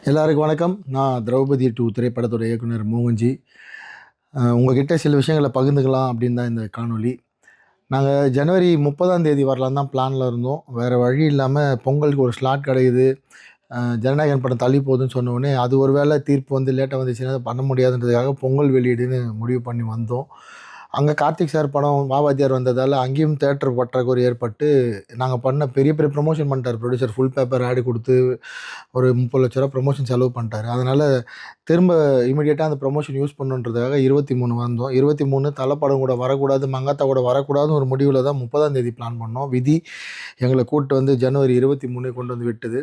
எல்லாருக்கும் வணக்கம். நான் திரௌபதி 2 திரைப்படத்தோட இயக்குனர் மோகன்ஜி. உங்ககிட்ட சில விஷயங்களை பகிர்ந்துக்கலாம் அப்படின்னு தான் இந்த காணொளி. நாங்கள் ஜனவரி 30ஆம் தேதி வரலான்னு தான் பிளானில் இருந்தோம். வேறு வழி இல்லாமல் பொங்கலுக்கு ஒரு ஸ்லாட் கிடைக்குது. ஜனநாயகன் படம் தள்ளி போகுதுன்னு சொன்ன உடனே அது ஒரு வேளை தீர்ப்பு வந்து லேட்டாக வந்துச்சுன்னா அதை பண்ண முடியாதுன்றதுக்காக பொங்கல் வெளியீடுன்னு முடிவு பண்ணி வந்தோம். அங்கே கார்த்திக் சார் படம் வாவாத்தியார் வந்ததால் அங்கேயும் தேட்டர் பற்றாக்குறை ஏற்பட்டு நாங்கள் பண்ண பெரிய பெரிய ப்ரொமோஷன் பண்ணிட்டார் ப்ரொடியூசர். ஃபுல் பேப்பர் ஆடு கொடுத்து ஒரு 30 லட்ச ரூபா ப்ரொமோஷன் செலவு பண்ணிட்டாரு. அதனால் திரும்ப இமீடியட்டாக அந்த ப்ரொமோஷன் யூஸ் பண்ணுன்றதுக்காக 23 வந்தோம். 23 தலப்படம் கூட வரக்கூடாது, மங்காத்தா கூட வரக்கூடாதுன்னு ஒரு முடிவில் தான் 30ஆம் தேதி பிளான் பண்ணோம். விதி எங்களை கூப்பிட்டு வந்து ஜனவரி 23 கொண்டு வந்து விட்டது.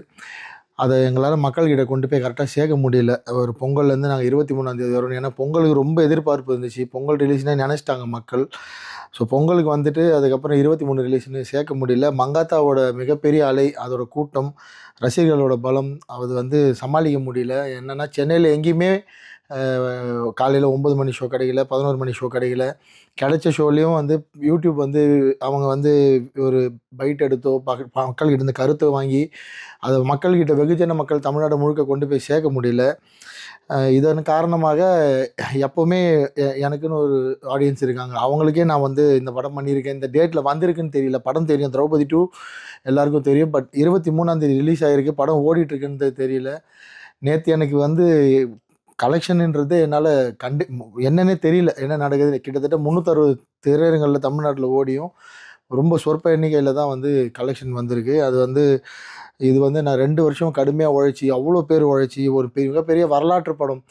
அதை எங்களால் மக்கள்கிட்ட கொண்டு போய் கரெக்டாக சேர்க்க முடியல. ஒரு பொங்கல்லேருந்து நாங்கள் 23ஆம் தேதி வரணும். ஏன்னா பொங்கலுக்கு ரொம்ப எதிர்பார்ப்பு இருந்துச்சு. பொங்கல் ரிலீஸ்னே நினச்சிட்டாங்க மக்கள். ஸோ பொங்கலுக்கு வந்துட்டு அதுக்கப்புறம் 23 ரிலீஸ்னு சேர்க்க முடியல. மங்காத்தாவோட மிகப்பெரிய அலை, அதோட கூட்டம், ரசிகர்களோட பலம், அது வந்து சமாளிக்க முடியல. என்னென்னா சென்னையில் எங்கேயுமே காலையில் 9 மணி ஷோ கிடைக்கல, 11 மணி ஷோ கிடைக்கல. கிடைச்ச ஷோலையும் வந்து யூடியூப் வந்து அவங்க வந்து ஒரு பைட் எடுத்தோ மக்கள்கிட்ட இருந்து கருத்தை வாங்கி அதை மக்கள்கிட்ட வெகுஜன மக்கள் தமிழ்நாடு முழுக்க கொண்டு போய் சேர்க்க முடியல. இதன் காரணமாக எப்போவுமே எனக்குன்னு ஒரு ஆடியன்ஸ் இருக்காங்க. அவங்களுக்கே நான் வந்து இந்த படம் பண்ணியிருக்கேன், இந்த டேட்டில் வந்திருக்குன்னு தெரியல. படம் தெரியும், திரௌபதி 2 எல்லாருக்கும் தெரியும். பட் 23ஆம் தேதி ரிலீஸ் ஆகிருக்கு, படம் ஓடிட்டுருக்குன்னு தெரியல. நேற்று எனக்கு வந்து கலெக்ஷனுன்றது என்னால் என்னன்னே தெரியல, என்ன நடக்குது. கிட்டத்தட்ட 360 திரையரங்களில் தமிழ்நாட்டில் ஓடியும் ரொம்ப சொற்ப எண்ணிக்கையில் தான் வந்து கலெக்ஷன் வந்திருக்கு. அது வந்து இது வந்து நான் 2 வருஷம் கடுமையாக உழைச்சி, அவ்வளோ பேர் உழைச்சி ஒரு மிகப்பெரிய வரலாற்று படம்.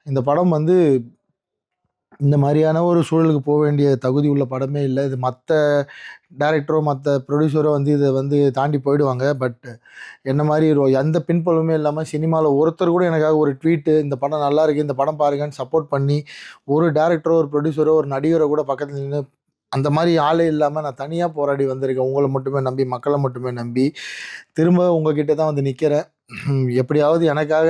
இந்த படம் வந்து இந்த மாதிரியான ஒரு சூழலுக்கு போக வேண்டிய தகுதி உள்ள படமே இல்லை. இது மற்ற டைரக்டரோ மற்ற ப்ரொடியூசரோ வந்து இதை வந்து தாண்டி போயிடுவாங்க. பட் என்ன மாதிரி எந்த பின்புலமே இல்லாமல் சினிமாவில் ஒருத்தர் கூட எனக்காக ஒரு ட்வீட்டு, இந்த படம் நல்லா இருக்குது, இந்த படம் பாருங்கன்னு சப்போர்ட் பண்ணி ஒரு டைரக்டரோ ஒரு ப்ரொடியூசரோ ஒரு நடிகரோ கூட பக்கத்தில் நின்று அந்த மாதிரி ஆளே இல்லாமல் நான் தனியாக போராடி வந்திருக்கேன். உங்களை மட்டுமே நம்பி, மக்களை மட்டுமே நம்பி திரும்ப உங்ககிட்ட தான் வந்து நிற்கிறேன். எப்படியாவது எனக்காக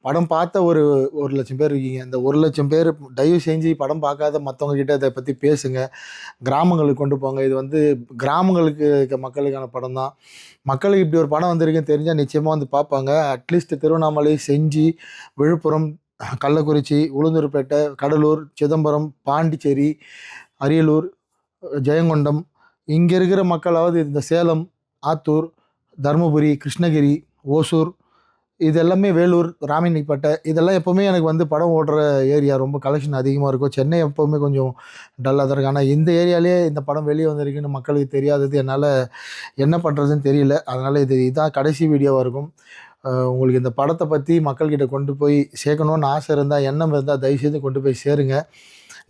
படம் பார்த்த ஒரு 1,00,000 பேர் இருக்கீங்க. இந்த 1,00,000 பேர் தயவு செஞ்சு படம் பார்க்காத மற்றவங்க கிட்ட இதை பற்றி பேசுங்க. கிராமங்களுக்கு கொண்டு போங்க. இது வந்து கிராமங்களுக்கு இருக்க மக்களுக்கான படம் தான். மக்களுக்கு இப்படி ஒரு படம் வந்திருக்குன்னு தெரிஞ்சால் நிச்சயமாக வந்து பார்ப்பாங்க. அட்லீஸ்ட் திருவண்ணாமலை, செஞ்சி, விழுப்புரம், கள்ளக்குறிச்சி, உளுந்தூர்பேட்டை, கடலூர், சிதம்பரம், பாண்டிச்சேரி, அரியலூர், ஜெயங்கொண்டம் இங்கே இருக்கிற மக்களாவது இந்த சேலம், ஆத்தூர், தருமபுரி, கிருஷ்ணகிரி, ஓசூர், இது எல்லாமே வேலூர், ராமினிப்பேட்டை, இதெல்லாம் எப்போவுமே எனக்கு வந்து படம் ஓடுற ஏரியா. ரொம்ப கலெக்ஷன் அதிகமாக இருக்கும். சென்னை எப்போவுமே கொஞ்சம் டல்லாக தான் இருக்கும். ஆனால் இந்த ஏரியாலே இந்த படம் வெளியே வந்திருக்குன்னு மக்களுக்கு தெரியாதது என்னால் என்ன பண்ணுறதுன்னு தெரியல. அதனால் இதான் கடைசி வீடியோவாக இருக்கும். உங்களுக்கு இந்த படத்தை பற்றி மக்கள்கிட்ட கொண்டு போய் சேர்க்கணுன்னு ஆசை இருந்தால், எண்ணம் இருந்தால் தயவுசெய்து கொண்டு போய் சேருங்க.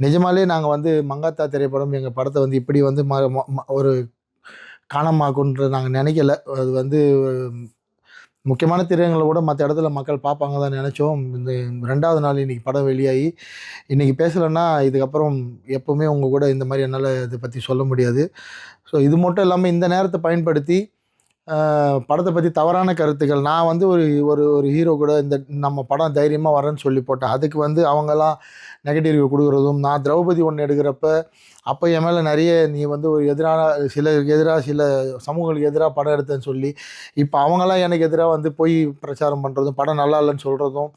நிஜமாலே நாங்கள் வந்து மங்காத்தா திரைப்படம் எங்கள் படத்தை வந்து இப்படி வந்து ஒரு காணாமாக்குன்ற நாங்கள் நினைக்கல. அது வந்து முக்கியமான திரையரங்களை கூட மற்ற இடத்துல மக்கள் பார்ப்பாங்க தான் நினச்சோம். இந்த 2வது நாள் இன்றைக்கி படம் வெளியாகி இன்றைக்கி பேசலைன்னா இதுக்கப்புறம் எப்போவுமே உங்கள் கூட இந்த மாதிரி என்னால் இதை பற்றி சொல்ல முடியாது. ஸோ இது மட்டும் இல்லாமல் இந்த நேரத்தை பயன்படுத்தி படத்தை பற்றி தவறான கருத்துக்கள், நான் வந்து ஒரு ஒரு ஒரு ஹீரோ கூட இந்த நம்ம படம் தைரியமாக வரேன்னு சொல்லி போட்டேன். அதுக்கு வந்து அவங்கெல்லாம் நெகட்டிவ் ரிவ்யூ கொடுக்குறதும், நான் திரௌபதி 1 எடுக்கிறப்ப அப்போ என் மேலே நிறைய நீ வந்து ஒரு சில சமூகங்களுக்கு எதிராக படம் எடுத்தேன்னு சொல்லி இப்போ அவங்களாம் எனக்கு எதிராக வந்து போய் பிரச்சாரம் பண்ணுறதும், படம் நல்லா இல்லைன்னு சொல்கிறதும்,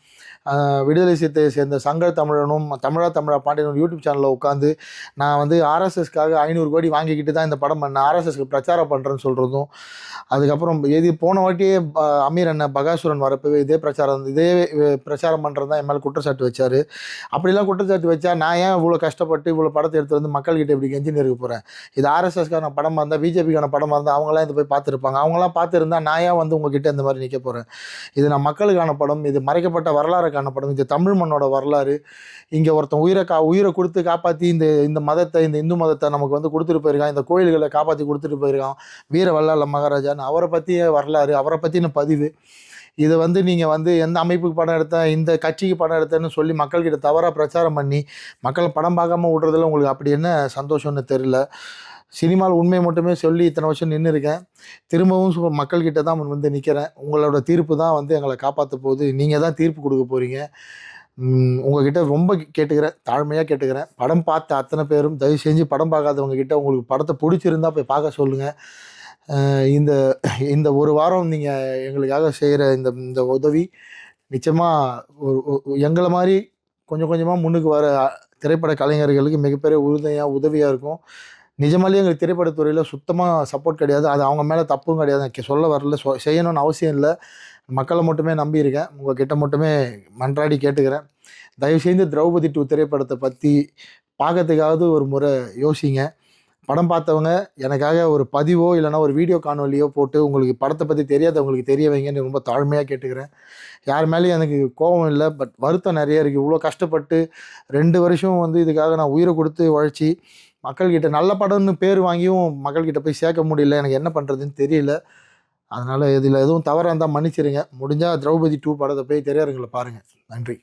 விடுதலை சிறுத்தையை சேர்ந்த சங்க தமிழனும் தமிழா பாண்டியனும் யூடியூப் சேனலில் உட்காந்து நான் வந்து ஆர்எஸ்எஸ்க்காக 500 கோடி வாங்கிக்கிட்டு தான் இந்த படம் பண்ணேன், ஆர்எஸ்எஸ்க்கு பிரச்சாரம் பண்ணுறேன்னு சொல்கிறதும், அதுக்கப்புறம் போன வாட்டியே அமீர் அண்ணன் பகாசுரன் வரப்பவே இதே பிரச்சாரம் பண்ணுறது தான் என் மேலே குற்றச்சாட்டு வச்சார். அப்படிலாம் குற்றச்சாட்டு வச்சா நான் ஏன் இவ்வளோ கஷ்டப்பட்டு இவ்வளோ படத்தை எடுத்து வந்து மக்கள்கிட்ட இப்படி கெஞ்சின்னு இருக்க போகிறேன்? இது ஆர்எஸ்எஸ்க்கான படமாக இருந்தால், பிஜேபிக்கான படமாக இருந்தால் அவங்களாம் இதை போய் பார்த்துருப்பாங்க. அவங்களாம் பார்த்துருந்தா நான் ஏன் வந்து உங்ககிட்ட இந்த மாதிரி நிற்க போகிறேன்? இது நான் மக்களுக்கான படம், இது மறைக்கப்பட்ட வரலாறுக்கான படம், இது தமிழ் மண்ணோட வரலாறு. இங்கே ஒருத்தன் உயிரை கொடுத்து காப்பாற்றி இந்த மதத்தை, இந்த இந்து மதத்தை நமக்கு வந்து கொடுத்துட்டு போயிருக்கான், இந்த கோயில்களை காப்பாற்றி கொடுத்துட்டு போயிருக்கான் வீர வல்லாள மகாராஜான்னு. அவரை பற்றிய வரலாறு, அவரை பற்றின பதிவு. இதை வந்து நீங்கள் வந்து எந்த அமைப்புக்கு படம் எடுத்தேன், இந்த கட்சிக்கு படம் எடுத்தேன்னு சொல்லி மக்கள்கிட்ட தவறாக பிரச்சாரம் பண்ணி மக்களை படம் பார்க்காம விட்றதுல உங்களுக்கு அப்படி என்ன சந்தோஷம்னு தெரியல. சினிமாவில் உண்மையை மட்டுமே சொல்லி இத்தனை வருஷம் நின்று இருக்கேன். திரும்பவும் மக்கள்கிட்ட தான் வந்து நிற்கிறேன். உங்களோட தீர்ப்பு தான் வந்து எங்களை காப்பாற்ற போகுது. நீங்கள் தான் தீர்ப்பு கொடுக்க போகிறீங்க. உங்ககிட்ட ரொம்ப கேட்டுக்கிறேன், தாழ்மையாக கேட்டுக்கிறேன். படம் பார்த்த அத்தனை பேரும் தயவு செஞ்சு படம் பார்க்காதவங்க கிட்ட உங்களுக்கு படத்தை பிடிச்சிருந்தா போய் பார்க்க சொல்லுங்கள். இந்த இந்த ஒரு வாரம் நீங்கள் எங்களுக்காக செய்கிற இந்த இந்த உதவி நிச்சயமாக எங்களை மாதிரி கொஞ்சம் கொஞ்சமாக முன்னுக்கு வர திரைப்பட கலைஞர்களுக்கு மிகப்பெரிய உறுதுணையாக உதவியாக இருக்கும். நிஜமாலேயே எங்களுக்கு திரைப்படத்துறையில் சுத்தமாக சப்போர்ட் கிடையாது. அது அவங்க மேலே தப்பும் கிடையாது. சொல்ல வரல, செய்யணும்னு அவசியம் இல்லை. மக்களை மட்டுமே நம்பியிருக்கேன். உங்ககிட்ட மட்டுமே மன்றாடி கேட்டுக்கிறேன். தயவுசெய்து திரௌபதி 2 திரைப்படத்தை பற்றி பார்க்கறதுக்காவது ஒரு முறை யோசிங்க. படம் பார்த்தவங்க எனக்காக ஒரு பதிவோ இல்லைனா ஒரு வீடியோ காணொலியோ போட்டு உங்களுக்கு படத்தை பற்றி தெரியாதவங்களுக்கு தெரிய வைங்கன்னு ரொம்ப தாழ்மையாக கேட்டுக்கிறேன். யார் மேலேயும் எனக்கு கோபம் இல்லை, பட் வருத்தம் நிறைய இருக்குது. இவ்வளோ கஷ்டப்பட்டு 2 வருஷம் வந்து இதுக்காக நான் உயிரை கொடுத்து உழைச்சி மக்கள்கிட்ட நல்ல படம்னு பேர் வாங்கியும் மக்கள்கிட்ட போய் சேர்க்க முடியல. எனக்கு என்ன பண்ணுறதுன்னு தெரியல. அதனால் இதில் எதுவும் தவறாக இருந்தால் மன்னிச்சிடுங்க. முடிஞ்சால் திரௌபதி 2 படத்தை போய் திரையரங்கில் பாருங்கள். நன்றி.